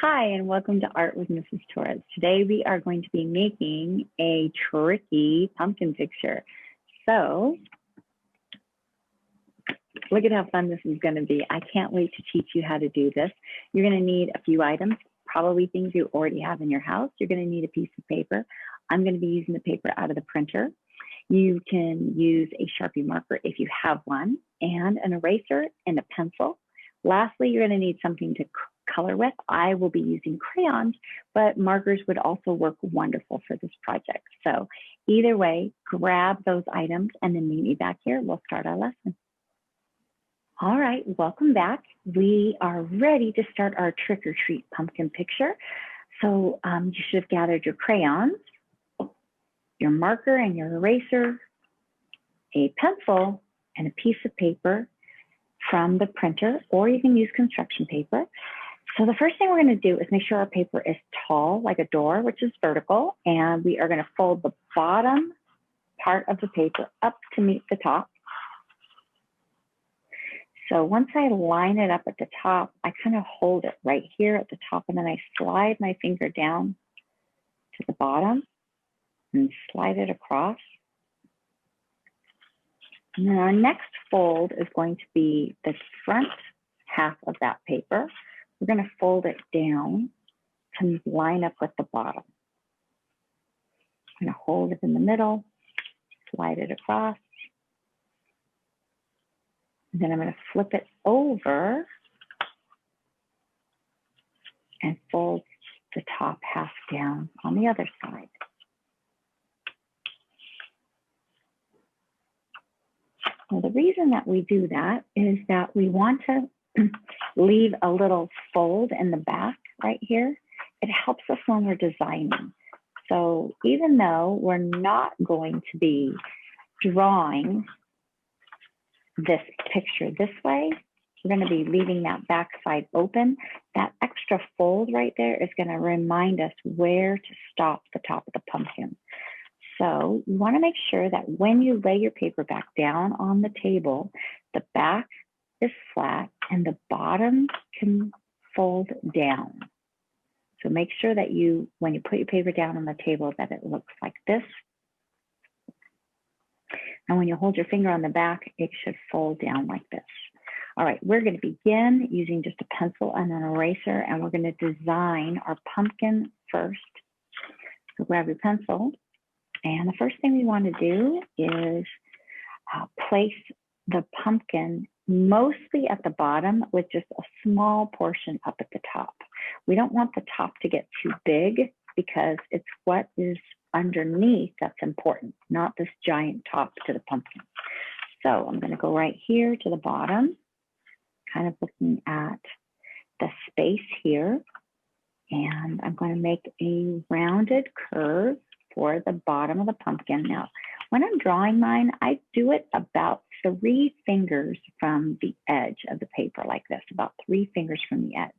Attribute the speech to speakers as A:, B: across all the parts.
A: Hi, and welcome to Art with Mrs. Torres. Today we are going to be making a tricky pumpkin picture. So look at how fun this is going to be. I can't wait to teach you how to do this. You're going to need a few items, probably things you already have in your house. You're going to need a piece of paper. I'm going to be using the paper out of the printer. You can use a Sharpie marker if you have one, and an eraser and a pencil. Lastly, you're going to need something to color with. I will be using crayons, but markers would also work wonderful for this project. So either way, grab those items and then meet me back here. We'll start our lesson. All right, welcome back. We are ready to start our trick or treat pumpkin picture. So you should have gathered your crayons, your marker and your eraser, a pencil, and a piece of paper from the printer, or you can use construction paper. So the first thing we're going to do is make sure our paper is tall, like a door, which is vertical, and we are going to fold the bottom part of the paper up to meet the top. So once I line it up at the top, I kind of hold it right here at the top, and then I slide my finger down to the bottom and slide it across. And then our next fold is going to be the front half of that paper. We're going to fold it down to line up with the bottom. I'm going to hold it in the middle, slide it across. And then I'm going to flip it over and fold the top half down on the other side. Well, the reason that we do that is that we want to leave a little fold in the back right here. It helps us when we're designing. So even though we're not going to be drawing this picture this way, we're going to be leaving that back side open. That extra fold right there is going to remind us where to stop the top of the pumpkin. So you want to make sure that when you lay your paper back down on the table, the back is flat and the bottom can fold down. So make sure that when you put your paper down on the table, that it looks like this. And when you hold your finger on the back, it should fold down like this. All right, we're going to begin using just a pencil and an eraser, and we're going to design our pumpkin first. So grab your pencil. And the first thing we want to do is place the pumpkin mostly at the bottom with just a small portion up at the top. We don't want the top to get too big because it's what is underneath that's important, not this giant top to the pumpkin. So I'm going to go right here to the bottom, kind of looking at the space here. And I'm going to make a rounded curve for the bottom of the pumpkin. Now, when I'm drawing mine, I do it about 3 fingers from the edge of the paper like this, about 3 fingers from the edge.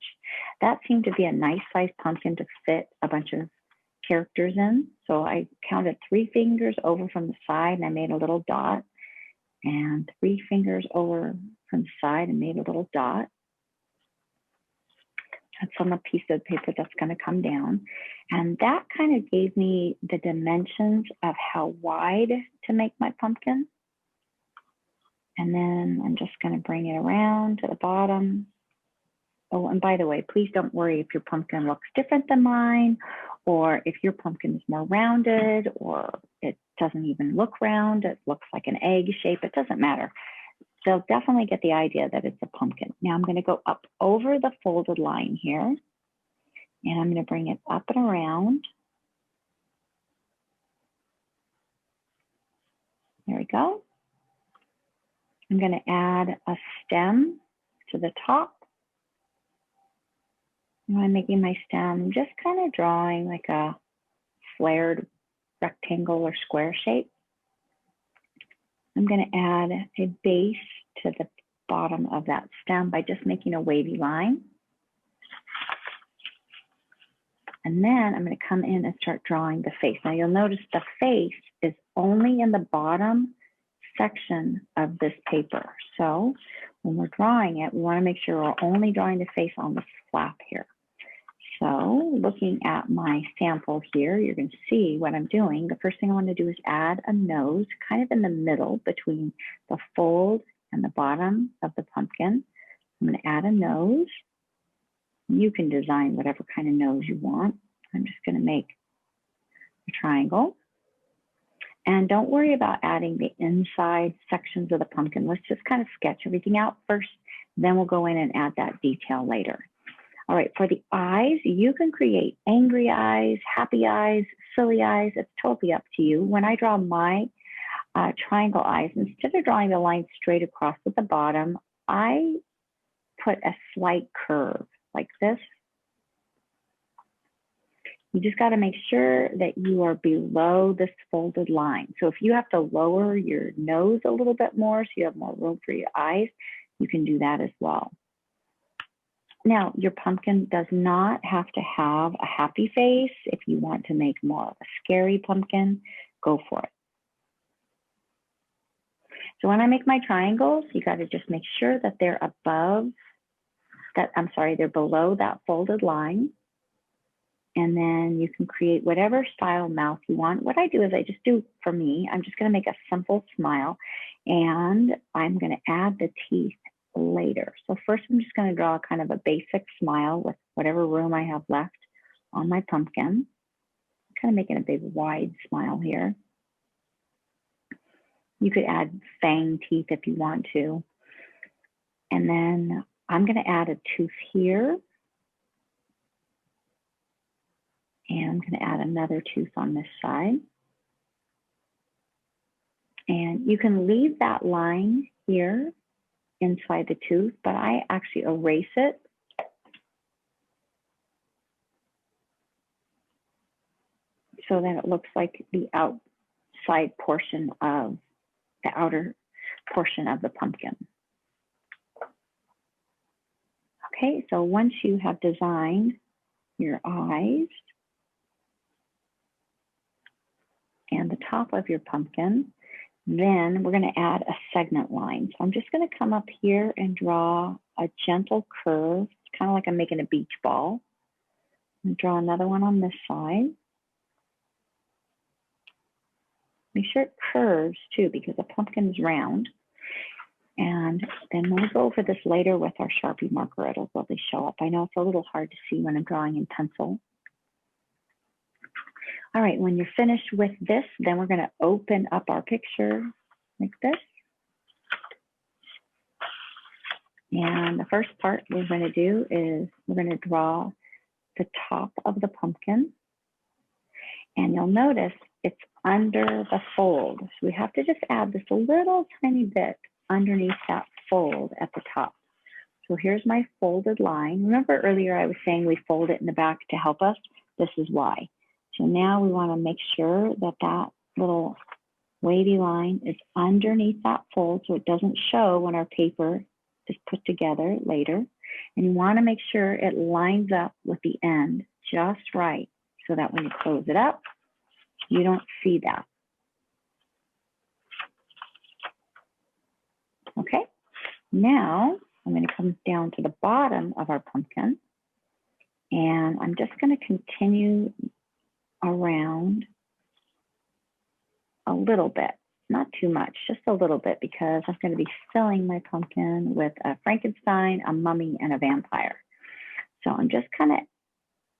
A: That seemed to be a nice size pumpkin to fit a bunch of characters in. So I counted 3 fingers over from the side and I made a little dot, and 3 fingers over from the side and made a little dot. That's on a piece of paper that's going to come down. And that kind of gave me the dimensions of how wide to make my pumpkin. And then I'm just going to bring it around to the bottom. Oh, and by the way, please don't worry if your pumpkin looks different than mine, or if your pumpkin is more rounded, or it doesn't even look round, it looks like an egg shape. It doesn't matter. They'll definitely get the idea that it's a pumpkin. Now I'm going to go up over the folded line here, and I'm going to bring it up and around. There we go. I'm going to add a stem to the top. And I'm making my stem just kind of drawing like a flared rectangle or square shape. I'm going to add a base to the bottom of that stem by just making a wavy line. And then I'm going to come in and start drawing the face. Now you'll notice the face is only in the bottom section of this paper. So when we're drawing it, we want to make sure we're only drawing the face on the flap here. So looking at my sample here, you're going to see what I'm doing. The first thing I want to do is add a nose kind of in the middle between the fold and the bottom of the pumpkin. I'm going to add a nose. You can design whatever kind of nose you want. I'm just going to make a triangle. And don't worry about adding the inside sections of the pumpkin. Let's just kind of sketch everything out first, then we'll go in and add that detail later. All right, for the eyes, you can create angry eyes, happy eyes, silly eyes. It's totally up to you. When I draw my triangle eyes, instead of drawing the line straight across at the bottom, I put a slight curve like this. You just got to make sure that you are below this folded line. So if you have to lower your nose a little bit more so you have more room for your eyes, you can do that as well. Now, your pumpkin does not have to have a happy face. If you want to make more of a scary pumpkin, go for it. So when I make my triangles, you got to just make sure that they're above that, they're below that folded line. And then you can create whatever style mouth you want. What I do is I just do, for me, I'm just going to make a simple smile, and I'm going to add the teeth later. So first I'm just going to draw kind of a basic smile with whatever room I have left on my pumpkin. I'm kind of making a big wide smile here. You could add fang teeth if you want to. And then I'm going to add a tooth here. And I'm going to add another tooth on this side. And you can leave that line here inside the tooth, but I actually erase it. So that it looks like the outside portion of the outer portion of the pumpkin. Okay, so once you have designed your eyes and the top of your pumpkin, then we're going to add a segment line. So I'm just going to come up here and draw a gentle curve. It's kind of like I'm making a beach ball. And draw another one on this side. Make sure it curves too, because the pumpkin is round. And then when we go over this later with our Sharpie marker, it'll really show up. I know it's a little hard to see when I'm drawing in pencil. All right, when you're finished with this, then we're going to open up our picture like this. And the first part we're going to do is we're going to draw the top of the pumpkin. And you'll notice it's under the fold. So we have to just add this little tiny bit underneath that fold at the top. So here's my folded line. Remember earlier I was saying we fold it in the back to help us? This is why. So now we want to make sure that that little wavy line is underneath that fold so it doesn't show when our paper is put together later. And you want to make sure it lines up with the end just right so that when you close it up, you don't see that. Okay, now I'm going to come down to the bottom of our pumpkin, and I'm just going to continue around a little bit, not too much, just a little bit, because I'm going to be filling my pumpkin with a Frankenstein, a mummy, and a vampire. So I'm just kind of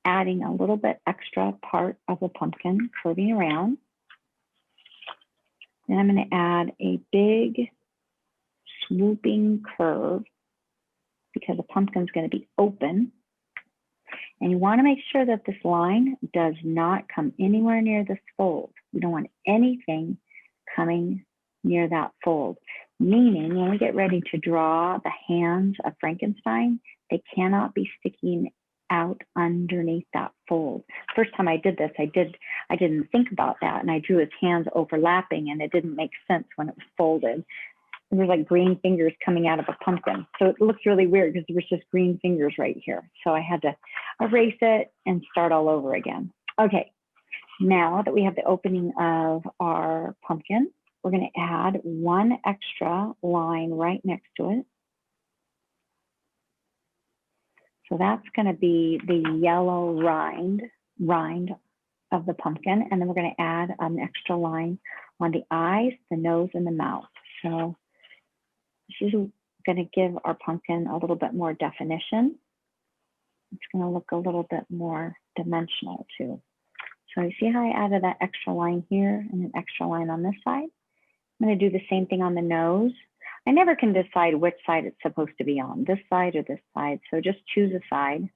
A: adding a little bit extra part of the pumpkin, curving around. Then I'm going to add a big swooping curve because the pumpkin's going to be open. And you want to make sure that this line does not come anywhere near this fold. You don't want anything coming near that fold. Meaning when we get ready to draw the hands of Frankenstein, they cannot be sticking out underneath that fold. First time I did this, I didn't think about that, and I drew his hands overlapping, and it didn't make sense when it was folded. There was like green fingers coming out of a pumpkin. So it looks really weird because there was just green fingers right here. So I had to erase it and start all over again. Okay, now that we have the opening of our pumpkin, we're going to add one extra line right next to it. So that's going to be the yellow rind of the pumpkin. And then we're going to add an extra line on the eyes, the nose, and the mouth. So this is going to give our pumpkin a little bit more definition. It's going to look a little bit more dimensional too. So you see how I added that extra line here and an extra line on this side? I'm going to do the same thing on the nose. I never can decide which side it's supposed to be on, this side or this side. So just choose a side.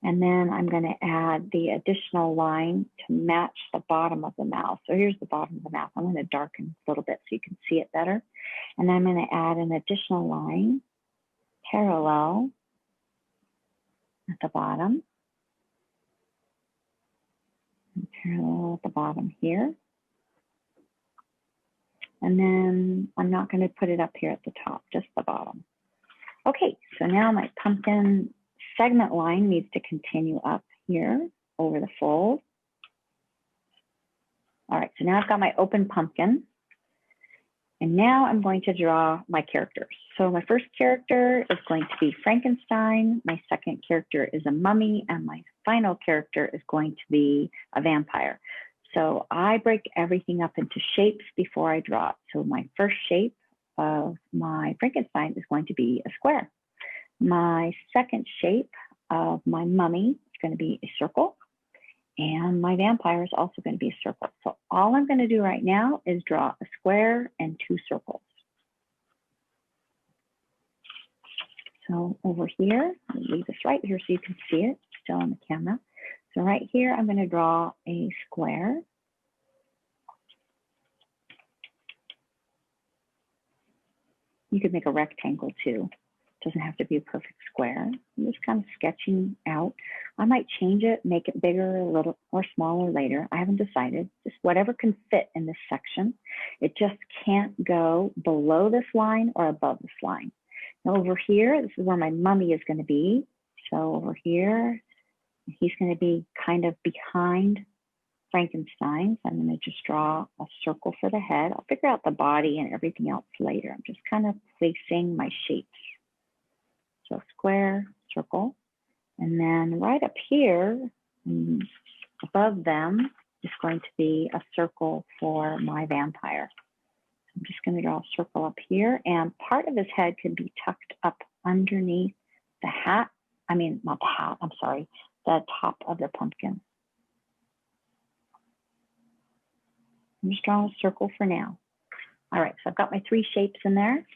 A: And then I'm going to add the additional line to match the bottom of the mouth. So here's the bottom of the mouth. I'm going to darken a little bit so you can see it better. And then I'm going to add an additional line parallel at the bottom. And parallel at the bottom here. And then I'm not going to put it up here at the top, just the bottom. Okay, so now my pumpkin segment line needs to continue up here over the fold. All right, so now I've got my open pumpkin. And now I'm going to draw my characters. So my first character is going to be Frankenstein. My second character is a mummy. And my final character is going to be a vampire. So I break everything up into shapes before I draw it. So my first shape of my Frankenstein is going to be a square. My second shape of my mummy is going to be a circle. And my vampire is also going to be a circle. So all I'm going to do right now is draw a square and two circles. So over here, I'll leave this right here so you can see it still on the camera. So right here, I'm going to draw a square. You could make a rectangle too. It doesn't have to be a perfect square. I'm just kind of sketching out. I might change it, make it bigger, a little or smaller later. I haven't decided. Just whatever can fit in this section. It just can't go below this line or above this line. Now over here, this is where my mummy is going to be. So over here, he's going to be kind of behind Frankenstein. So I'm going to just draw a circle for the head. I'll figure out the body and everything else later. I'm just kind of placing my shapes. So square, circle. And then right up here, above them, is going to be a circle for my vampire. I'm just going to draw a circle up here. And part of his head can be tucked up underneath the hat. I mean, not the hat, I'm sorry. The top of the pumpkin. I'm just drawing a circle for now. All right, so I've got my three shapes in there.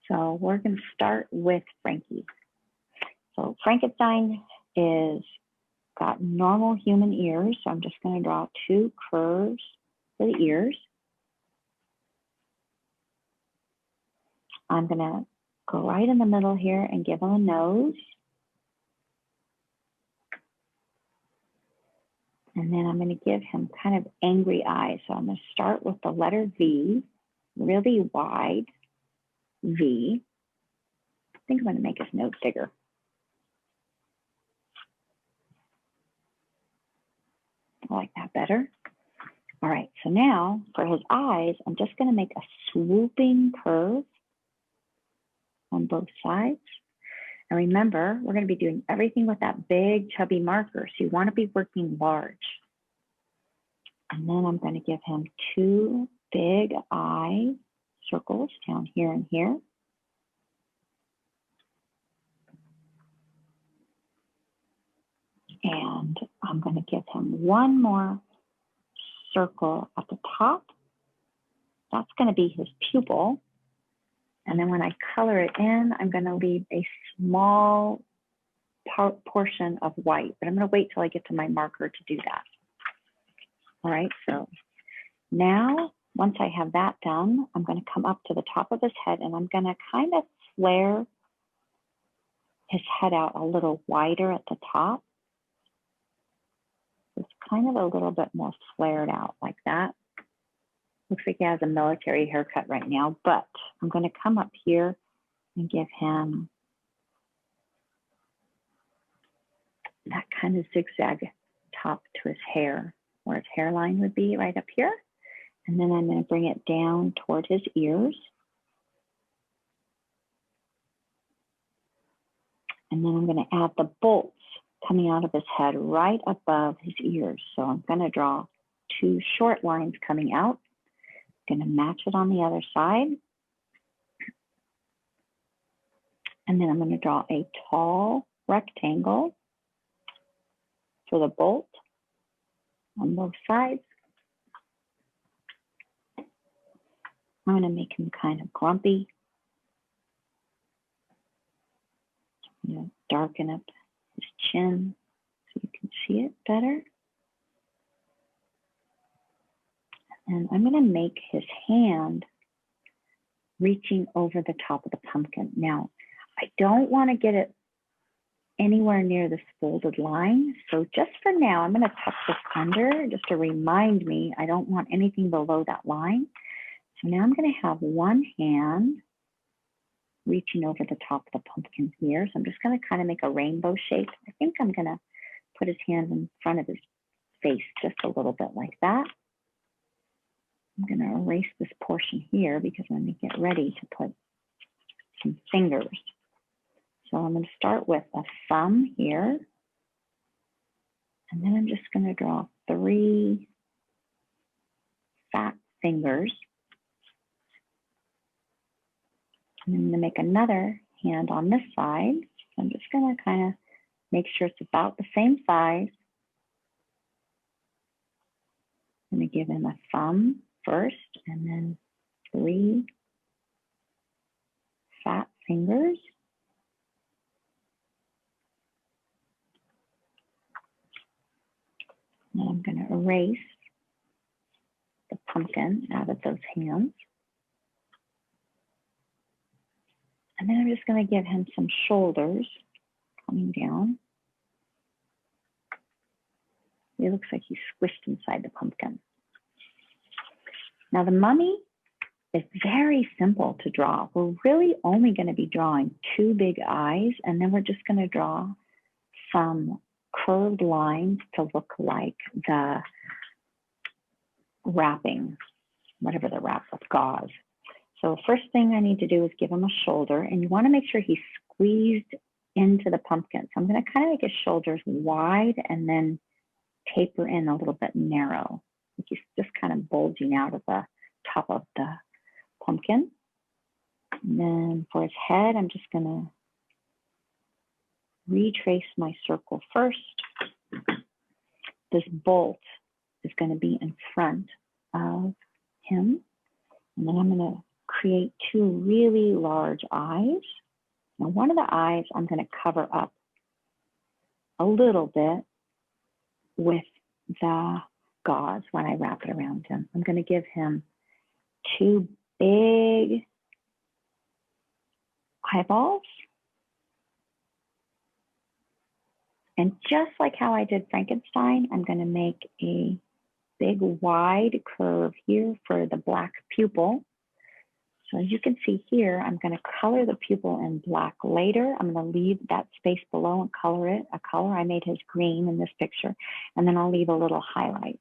A: So we're going to start with Frankie. So Frankenstein is got normal human ears. So I'm just going to draw two curves for the ears. I'm going to go right in the middle here and give him a nose. And then I'm going to give him kind of angry eyes. So I'm going to start with the letter V, really wide V. I think I'm going to make his nose bigger. I like that better. All right, so now for his eyes, I'm just going to make a swooping curve on both sides. And remember, we're going to be doing everything with that big chubby marker. So you want to be working large. And then I'm going to give him two big eye circles down here and here. And I'm going to give him one more circle at the top. That's going to be his pupil. And then when I color it in, I'm going to leave a small portion of white, but I'm going to wait till I get to my marker to do that. All right, so now once I have that done, I'm going to come up to the top of his head and I'm going to kind of flare his head out a little wider at the top. It's kind of a little bit more flared out like that. Looks like he has a military haircut right now, but I'm going to come up here and give him that kind of zigzag top to his hair, where his hairline would be right up here. And then I'm going to bring it down toward his ears. And then I'm going to add the bolts coming out of his head right above his ears. So I'm going to draw 2 short lines coming out. I'm going to match it on the other side. And then I'm going to draw a tall rectangle for the bolt on both sides. I'm going to make him kind of grumpy. I'm going to darken up his chin so you can see it better. And I'm going to make his hand reaching over the top of the pumpkin. Now, I don't want to get it anywhere near this folded line. So just for now, I'm going to tuck this under just to remind me I don't want anything below that line. So now I'm going to have one hand reaching over the top of the pumpkin here. So I'm just going to kind of make a rainbow shape. I think I'm going to put his hand in front of his face just a little bit like that. I'm going to erase this portion here because I'm going to get ready to put some fingers. So I'm going to start with a thumb here. And then I'm just going to draw 3 fat fingers. And I'm going to make another hand on this side. So I'm just going to kind of make sure it's about the same size. I'm going to give him a thumb first, and then 3 fat fingers. And I'm going to erase the pumpkin out of those hands. And then I'm just going to give him some shoulders coming down. It looks like he's squished inside the pumpkin. Now the mummy is very simple to draw. We're really only going to be drawing 2 big eyes, and then we're just going to draw some curved lines to look like the wrapping, whatever the wrap with gauze. So first thing I need to do is give him a shoulder, and you want to make sure he's squeezed into the pumpkin. So I'm going to kind of make his shoulders wide and then taper in a little bit narrow. He's just kind of bulging out of the top of the pumpkin. And then for his head, I'm just going to retrace my circle first. This bolt is going to be in front of him. And then I'm going to create 2 really large eyes. Now one of the eyes I'm going to cover up a little bit with the gauze when I wrap it around him. I'm going to give him 2 big eyeballs. And just like how I did Frankenstein, I'm going to make a big wide curve here for the black pupil. So as you can see here, I'm going to color the pupil in black later. I'm going to leave that space below and color it a color. I made his green in this picture, and then I'll leave a little highlight.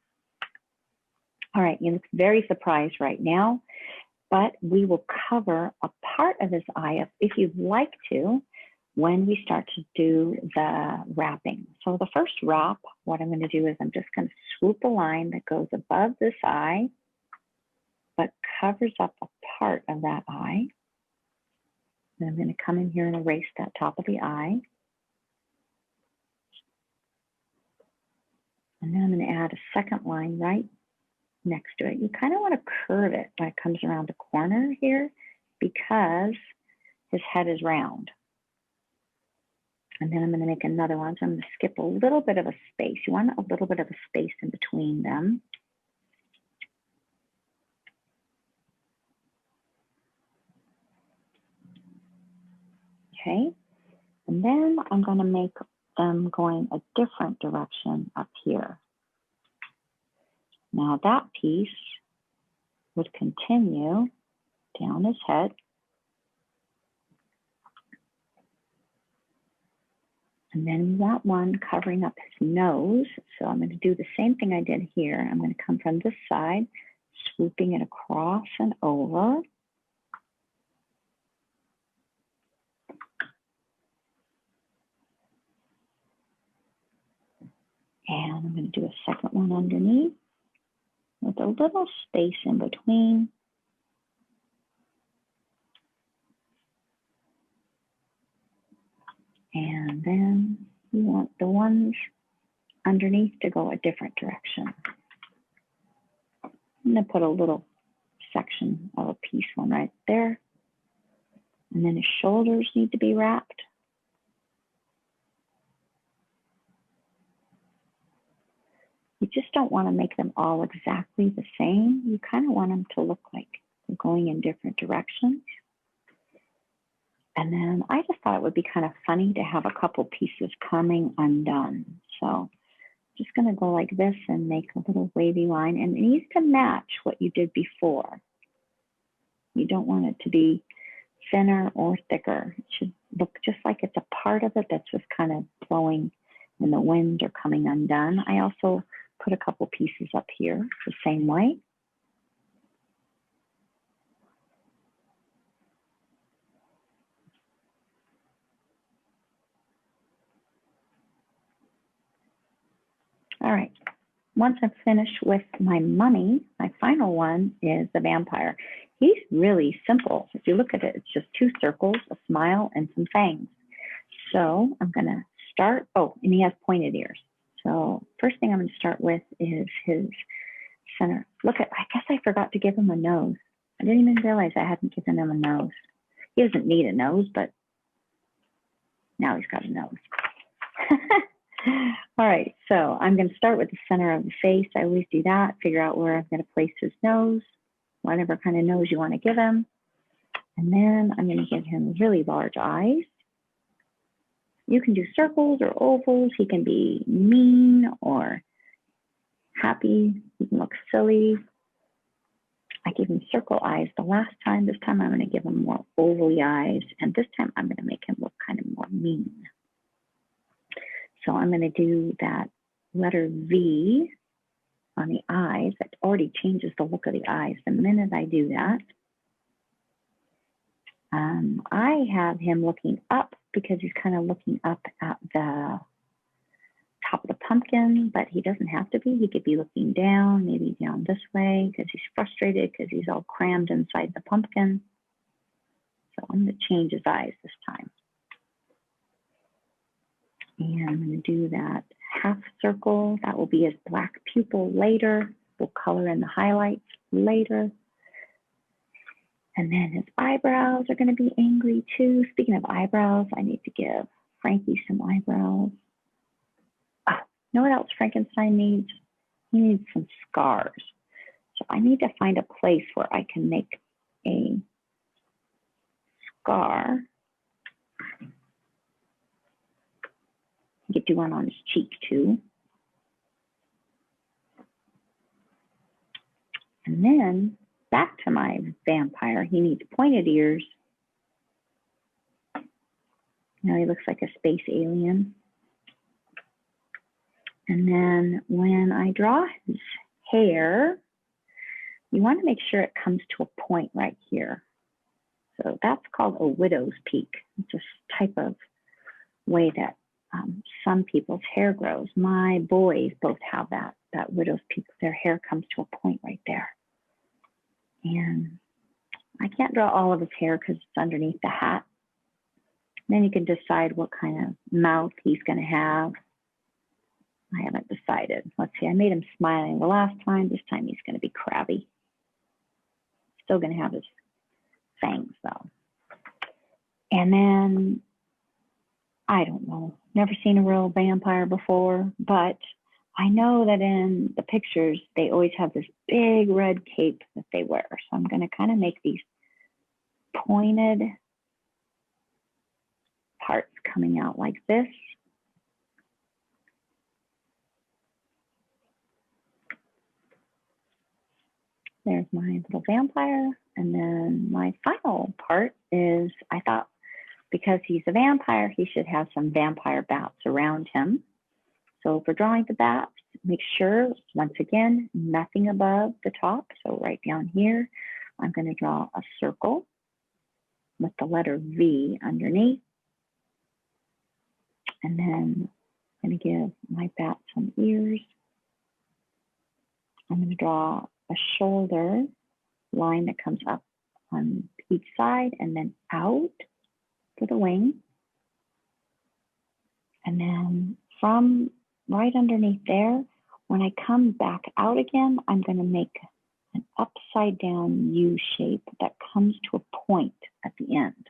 A: All right, you look very surprised right now, but we will cover a part of his eye up if you'd like to when we start to do the wrapping. So the first wrap, what I'm going to do is I'm just going to swoop a line that goes above this eye, but covers up a part of that eye. Then I'm going to come in here and erase that top of the eye. And then I'm going to add a second line right next to it. You kind of want to curve it when it comes around the corner here because his head is round. And then I'm going to make another one. So I'm going to skip a little bit of a space. You want a little bit of a space in between them. Okay. And then I'm going to make them going a different direction up here. Now that piece would continue down his head. And then we want one covering up his nose. So I'm going to do the same thing I did here. I'm going to come from this side, swooping it across and over. And I'm going to do a second one underneath with a little space in between. And then you want the ones underneath to go a different direction. I'm going to put a little section of a piece one right there. And then his shoulders need to be wrapped. You just don't want to make them all exactly the same. You kind of want them to look like they're going in different directions. And then I just thought it would be kind of funny to have a couple pieces coming undone. So just going to go like this and make a little wavy line. And it needs to match what you did before. You don't want it to be thinner or thicker. It should look just like it's a part of it that's just kind of blowing in the wind or coming undone. I also put a couple pieces up here the same way. All right, once I'm finished with my mummy, my final one is the vampire. He's really simple. If you look at it, it's just two circles, a smile, and some fangs. So I'm gonna start, oh, and he has pointed ears. So first thing I'm gonna start with is his center. Look at, I guess I forgot to give him a nose. I didn't even realize I hadn't given him a nose. He doesn't need a nose, but now he's got a nose. All right, so I'm going to start with the center of the face. I always do that, figure out where I'm going to place his nose, whatever kind of nose you want to give him. And then I'm going to give him really large eyes. You can do circles or ovals. He can be mean or happy. He can look silly. I gave him circle eyes the last time. This time I'm going to give him more oval eyes. And this time I'm going to make him look kind of more mean. So I'm going to do that letter V on the eyes. That already changes the look of the eyes the minute I do that. I have him looking up because he's kind of looking up at the top of the pumpkin, but he doesn't have to be. He could be looking down, maybe down this way because he's frustrated because he's all crammed inside the pumpkin. So I'm going to change his eyes this time. And I'm going to do that half circle. That will be his black pupil later. We'll color in the highlights later. And then his eyebrows are going to be angry too. Speaking of eyebrows, I need to give Frankie some eyebrows. Oh, you know what else Frankenstein needs? He needs some scars. So I need to find a place where I can make a scar. I could do one on his cheek too. And then back to my vampire, he needs pointed ears. Now he looks like a space alien. And then when I draw his hair, you want to make sure it comes to a point right here. So that's called a widow's peak. It's a type of way that some people's hair grows. My boys both have that widow's peak. Their hair comes to a point right there. And I can't draw all of his hair because it's underneath the hat. Then you can decide what kind of mouth he's going to have. I haven't decided. Let's see, I made him smiling the last time. This time he's going to be crabby. Still going to have his fangs though. And then, I don't know, never seen a real vampire before, but I know that in the pictures, they always have this big red cape that they wear. So I'm going to kind of make these pointed parts coming out like this. There's my little vampire. And then my final part is, I thought because he's a vampire, he should have some vampire bats around him. So for drawing the bats, make sure, once again, nothing above the top. So right down here, I'm going to draw a circle with the letter V underneath. And then going to give my bat some ears. I'm going to draw a shoulder line that comes up on each side and then out for the wing. And then from right underneath there, when I come back out again, I'm going to make an upside down U shape that comes to a point at the end.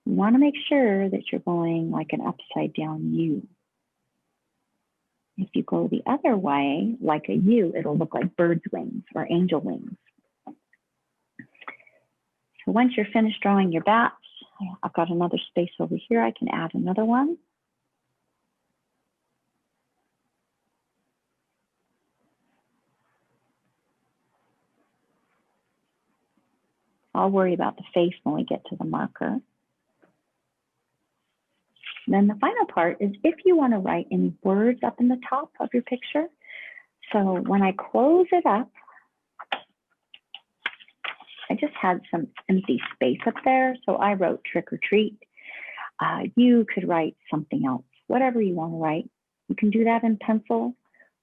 A: You want to make sure that you're going like an upside down U. If you go the other way, like a U, it'll look like bird's wings or angel wings. So once you're finished drawing your bats, I've got another space over here. I can add another one. I'll worry about the face when we get to the marker. Then the final part is if you want to write any words up in the top of your picture. So when I close it up, I just had some empty space up there. So I wrote trick or treat. You could write something else, whatever you want to write. You can do that in pencil.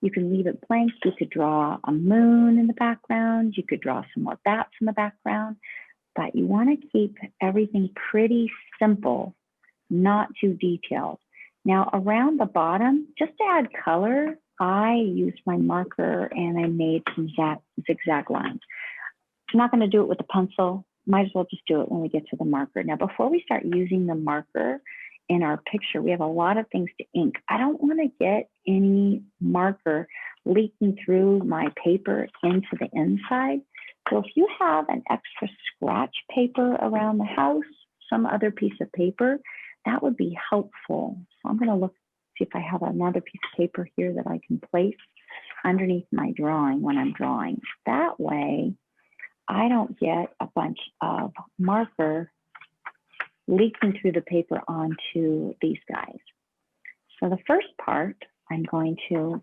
A: You can leave it blank. You could draw a moon in the background. You could draw some more bats in the background. But you want to keep everything pretty simple, not too detailed. Now around the bottom, just to add color, I used my marker and I made some zigzag lines. I'm not going to do it with a pencil. Might as well just do it when we get to the marker. Now, before we start using the marker in our picture, we have a lot of things to ink. I don't want to get any marker leaking through my paper into the inside. So if you have an extra scratch paper around the house, some other piece of paper, that would be helpful. So I'm going to look, see if I have another piece of paper here that I can place underneath my drawing when I'm drawing. That way, I don't get a bunch of marker leaking through the paper onto these guys. So the first part, I'm going to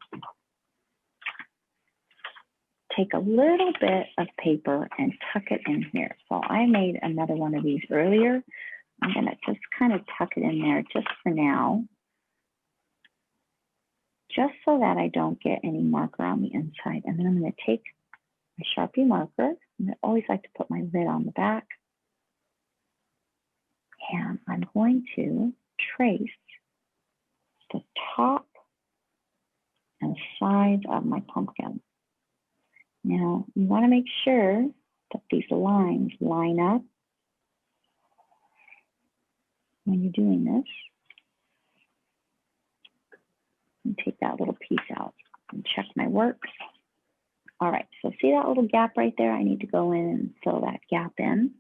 A: take a little bit of paper and tuck it in here. So I made another one of these earlier. I'm going to just kind of tuck it in there just for now, just so that I don't get any marker on the inside. And then I'm going to take my Sharpie marker. I always like to put my lid on the back. And I'm going to trace the top and sides of my pumpkin. Now, you want to make sure that these lines line up when you're doing this. And take that little piece out and check my work. All right, so see that little gap right there? I need to go in and fill that gap in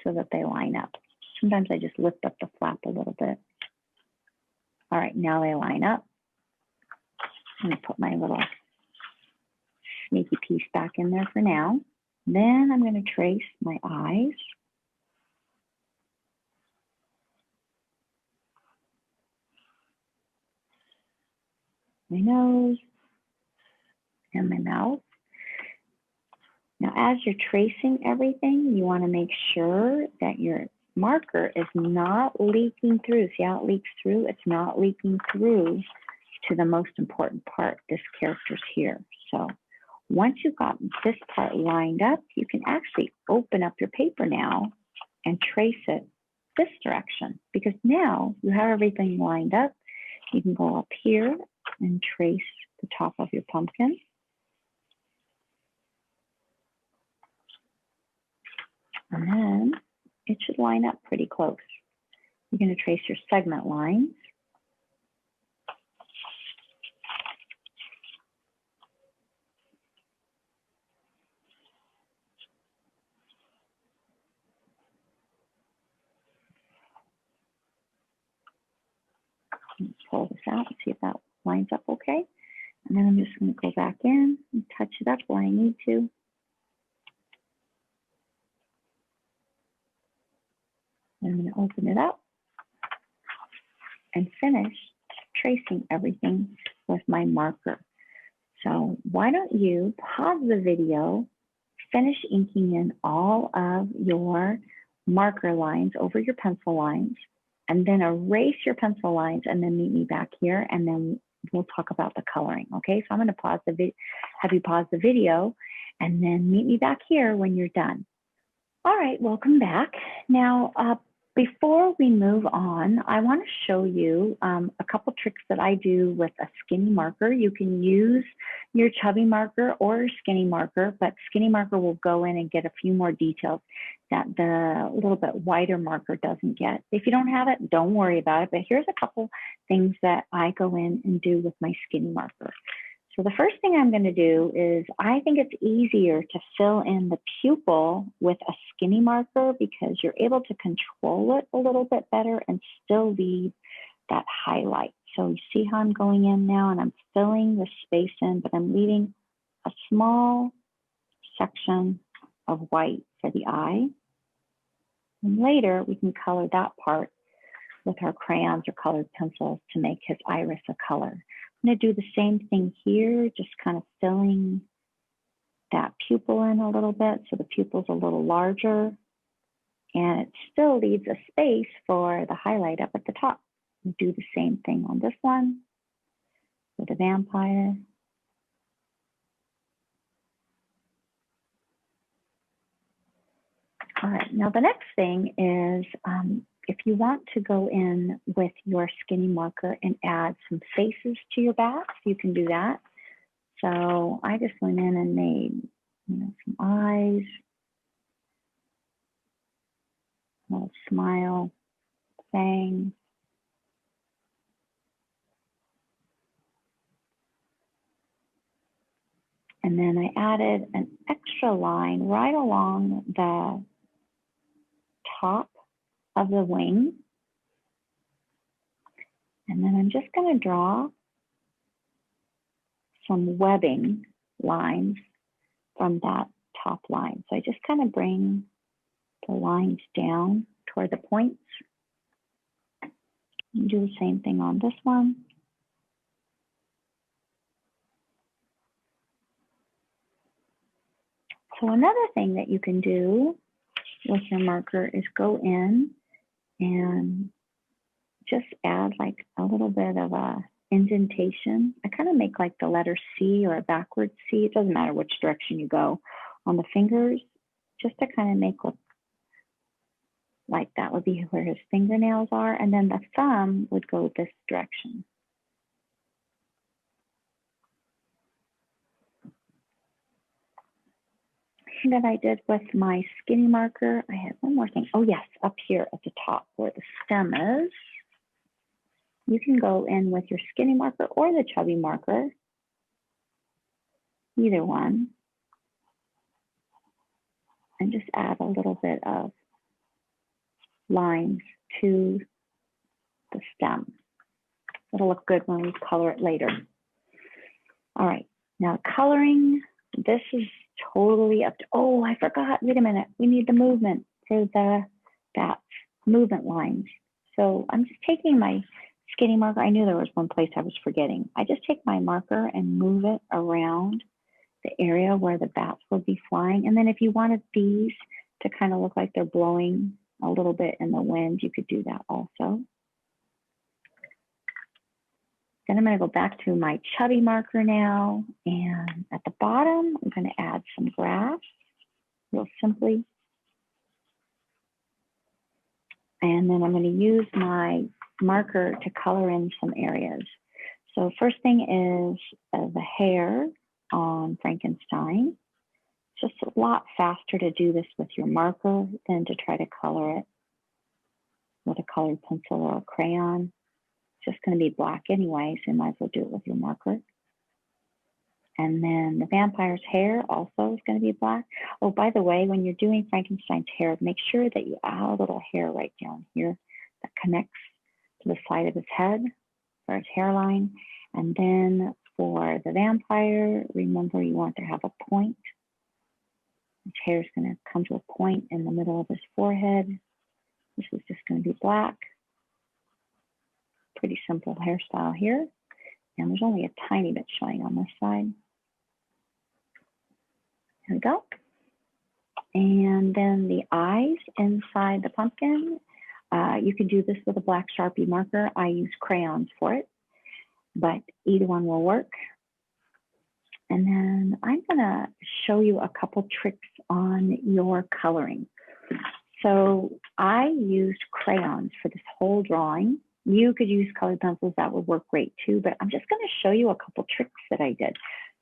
A: so that they line up. Sometimes I just lift up the flap a little bit. All right, now they line up. I'm going to put my little sneaky piece back in there for now. Then I'm going to trace my eyes. My nose and my mouth. Now, as you're tracing everything, you want to make sure that your marker is not leaking through. See how it leaks through? It's not leaking through to the most important part, this character's here. So once you've got this part lined up, you can actually open up your paper now and trace it this direction, because now you have everything lined up. You can go up here and trace the top of your pumpkin. And then it should line up pretty close. You're going to trace your segment lines. Pull this out and see if that lines up okay. And then I'm just going to go back in and touch it up where I need to. And I'm going to open it up and finish tracing everything with my marker. So why don't you pause the video, finish inking in all of your marker lines over your pencil lines, and then erase your pencil lines, and then meet me back here, and then we'll talk about the coloring, okay? So I'm gonna pause the have you pause the video, and then meet me back here when you're done. All right, welcome back. Now, before we move on, I want to show you a couple tricks that I do with a skinny marker. You can use your chubby marker or skinny marker, but skinny marker will go in and get a few more details that the little bit wider marker doesn't get. If you don't have it, don't worry about it, but here's a couple things that I go in and do with my skinny marker. So the first thing I'm going to do is I think it's easier to fill in the pupil with a skinny marker because you're able to control it a little bit better and still leave that highlight. So you see how I'm going in now and I'm filling the space in, but I'm leaving a small section of white for the eye. And later we can color that part with our crayons or colored pencils to make his iris a color. I'm going to do the same thing here, just kind of filling that pupil in a little bit so the pupil's a little larger, and it still leaves a space for the highlight up at the top. We'll do the same thing on this one with the vampire. All right, now the next thing is if you want to go in with your skinny marker and add some faces to your bats, you can do that. So I just went in and made, some eyes, a little smile, fangs. And then I added an extra line right along the top of the wing. And then I'm just going to draw some webbing lines from that top line. So I just kind of bring the lines down toward the points. And do the same thing on this one. So another thing that you can do with your marker is go in and just add like a little bit of a indentation. I kind of make like the letter C or a backwards C. It doesn't matter which direction you go on the fingers, just to kind of make look like that would be where his fingernails are. And then the thumb would go this direction. That I did with my skinny marker. I had one more thing. Oh yes, up here at the top where the stem is. You can go in with your skinny marker or the chubby marker, either one, and just add a little bit of lines to the stem. It'll look good when we color it later. All right, now coloring, this is totally up to, oh, I forgot, wait a minute. We need the movement for that movement lines. So I'm just taking my skinny marker. I knew there was one place I was forgetting. I just take my marker and move it around the area where the bats will be flying. And then if you wanted these to kind of look like they're blowing a little bit in the wind, you could do that also. Then I'm going to go back to my chubby marker now. And at the bottom, I'm going to add some grass real simply. And then I'm going to use my marker to color in some areas. So first thing is the hair on Frankenstein. It's just a lot faster to do this with your marker than to try to color it with a colored pencil or a crayon. It's just going to be black anyway, so you might as well do it with your marker. And then the vampire's hair also is going to be black. Oh, by the way, when you're doing Frankenstein's hair, make sure that you add a little hair right down here that connects to the side of his head for his hairline. And then for the vampire, remember you want to have a point. His hair is going to come to a point in the middle of his forehead. This is just going to be black. Pretty simple hairstyle here. And there's only a tiny bit showing on this side. There we go. And then the eyes inside the pumpkin, You can do this with a black Sharpie marker. I use crayons for it, but either one will work. And then I'm gonna show you a couple tricks on your coloring. So I used crayons for this whole drawing. You could use colored pencils, that would work great too, but I'm just gonna show you a couple tricks that I did.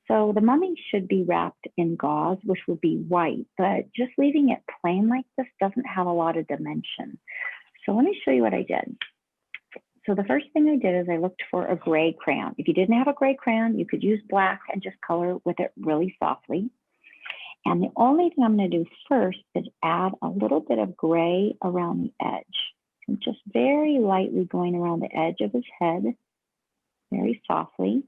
A: So the mummy should be wrapped in gauze, which would be white, but just leaving it plain like this doesn't have a lot of dimension. So let me show you what I did. So the first thing I did is I looked for a gray crayon. If you didn't have a gray crayon, you could use black and just color with it really softly. And the only thing I'm going to do first is add a little bit of gray around the edge. I'm just very lightly going around the edge of his head, very softly.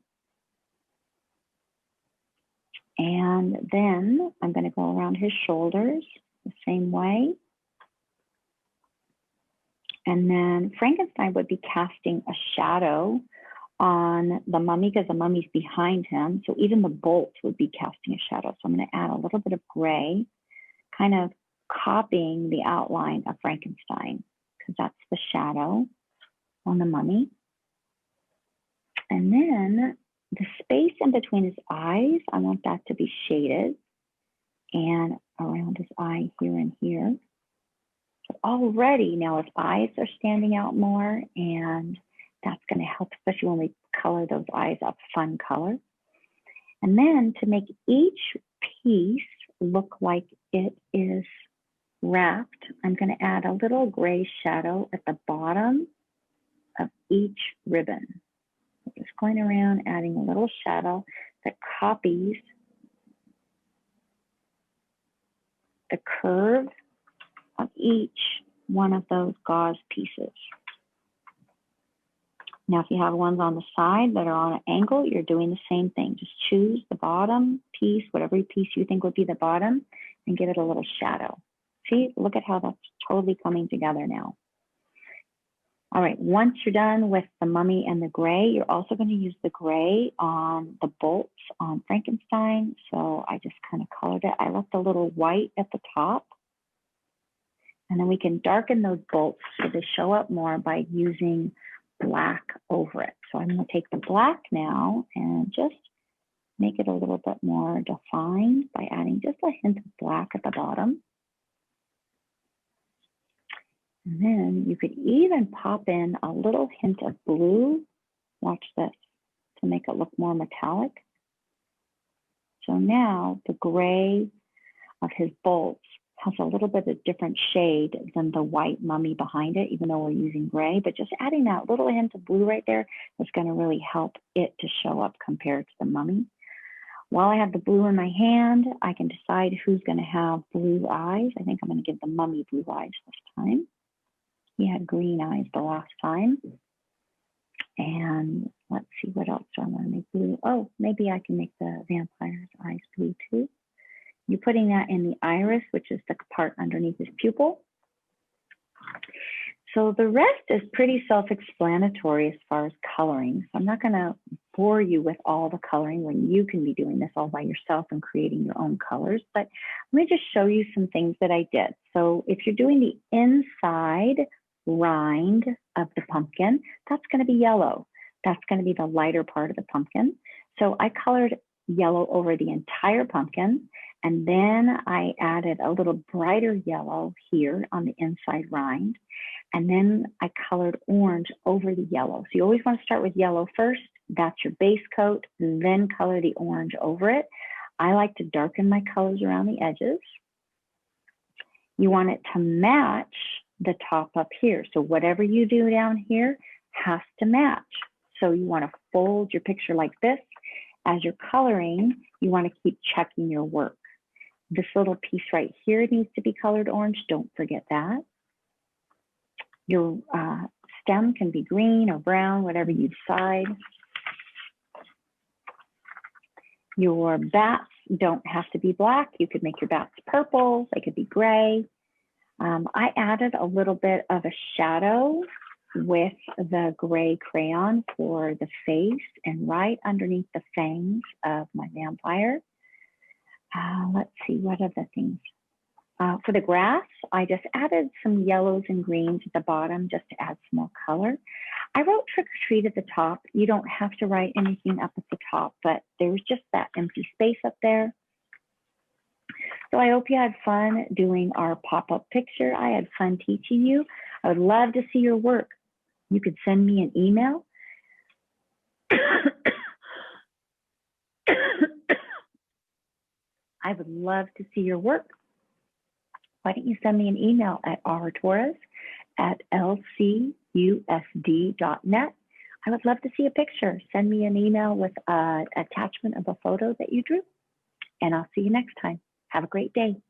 A: And then I'm going to go around his shoulders the same way. And then Frankenstein would be casting a shadow on the mummy because the mummy's behind him. So even the bolts would be casting a shadow. So I'm going to add a little bit of gray, kind of copying the outline of Frankenstein because that's the shadow on the mummy. And then the space in between his eyes, I want that to be shaded and around his eye here and here. So already now his eyes are standing out more, and that's going to help, especially when we color those eyes up fun color. And then to make each piece look like it is wrapped, I'm going to add a little gray shadow at the bottom of each ribbon. Just going around adding a little shadow that copies the curve of each one of those gauze pieces. Now, if you have ones on the side that are on an angle, you're doing the same thing. Just choose the bottom piece, whatever piece you think would be the bottom, and give it a little shadow. See, look at how that's totally coming together now. All right, once you're done with the mummy and the gray, you're also going to use the gray on the bolts on Frankenstein. So I just kind of colored it. I left a little white at the top. And then we can darken those bolts so they show up more by using black over it. So I'm going to take the black now and just make it a little bit more defined by adding just a hint of black at the bottom. And then you could even pop in a little hint of blue, watch this, to make it look more metallic. So now the gray of his bolts has a little bit of different shade than the white mummy behind it, even though we're using gray, but just adding that little hint of blue right there is going to really help it to show up compared to the mummy. While I have the blue in my hand, I can decide who's going to have blue eyes. I think I'm going to give the mummy blue eyes this time. He had green eyes the last time. And let's see, what else do I want to make blue? Oh, maybe I can make the vampire's eyes blue too. You're putting that in the iris, which is the part underneath his pupil. So the rest is pretty self-explanatory as far as coloring. So I'm not going to bore you with all the coloring when you can be doing this all by yourself and creating your own colors. But let me just show you some things that I did. So if you're doing the inside rind of the pumpkin, that's going to be yellow. That's going to be the lighter part of the pumpkin. So I colored yellow over the entire pumpkin. And then I added a little brighter yellow here on the inside rind. And then I colored orange over the yellow. So you always want to start with yellow first. That's your base coat, then color the orange over it. I like to darken my colors around the edges. You want it to match the top up here. So whatever you do down here has to match. So you want to fold your picture like this. As you're coloring, you want to keep checking your work. This little piece right here needs to be colored orange. Don't forget that. Your stem can be green or brown, whatever you decide. Your bats don't have to be black. You could make your bats purple. They could be gray. I added a little bit of a shadow with the gray crayon for the face and right underneath the fangs of my vampire. Let's see, what other things? For the grass, I just added some yellows and greens at the bottom just to add some more color. I wrote trick or treat at the top. You don't have to write anything up at the top, but there was just that empty space up there. So I hope you had fun doing our pop-up picture. I had fun teaching you. I would love to see your work. You could send me an email. I would love to see your work. Why don't you send me an email at rtorres@lcusd.net. I would love to see a picture. Send me an email with an attachment of a photo that you drew, and I'll see you next time. Have a great day.